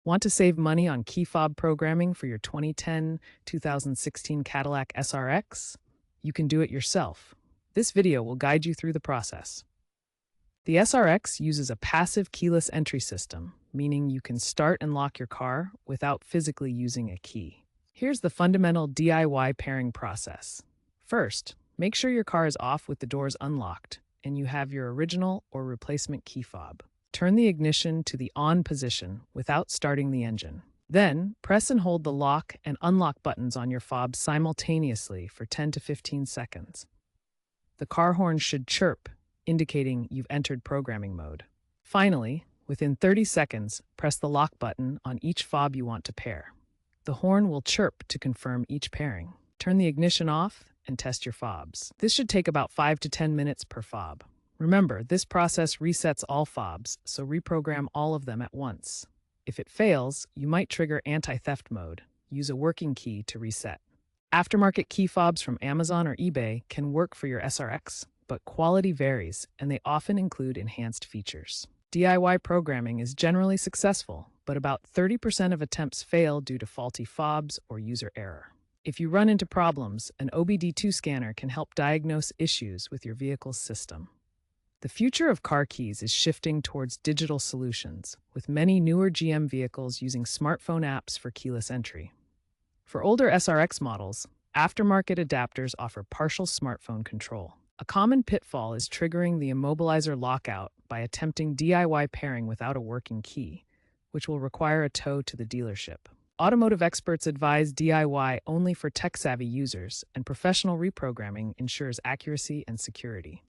Want to save money on key fob programming for your 2010-2016 Cadillac SRX? You can do it yourself. This video will guide you through the process. The SRX uses a passive keyless entry system, meaning you can start and lock your car without physically using a key. Here's the fundamental DIY pairing process. First, make sure your car is off with the doors unlocked and you have your original or replacement key fob. Turn the ignition to the on position without starting the engine. Then, press and hold the lock and unlock buttons on your fob simultaneously for 10 to 15 seconds. The car horn should chirp, indicating you've entered programming mode. Finally, within 30 seconds, press the lock button on each fob you want to pair. The horn will chirp to confirm each pairing. Turn the ignition off and test your fobs. This should take about 5 to 10 minutes per fob. Remember, this process resets all fobs, so reprogram all of them at once. If it fails, you might trigger anti-theft mode. Use a working key to reset. Aftermarket key fobs from Amazon or eBay can work for your SRX, but quality varies, and they often include enhanced features. DIY programming is generally successful, but about 30% of attempts fail due to faulty fobs or user error. If you run into problems, an OBD2 scanner can help diagnose issues with your vehicle's system. The future of car keys is shifting towards digital solutions, with many newer GM vehicles using smartphone apps for keyless entry. For older SRX models, aftermarket adapters offer partial smartphone control. A common pitfall is triggering the immobilizer lockout by attempting DIY pairing without a working key, which will require a tow to the dealership. Automotive experts advise DIY only for tech-savvy users, and professional reprogramming ensures accuracy and security.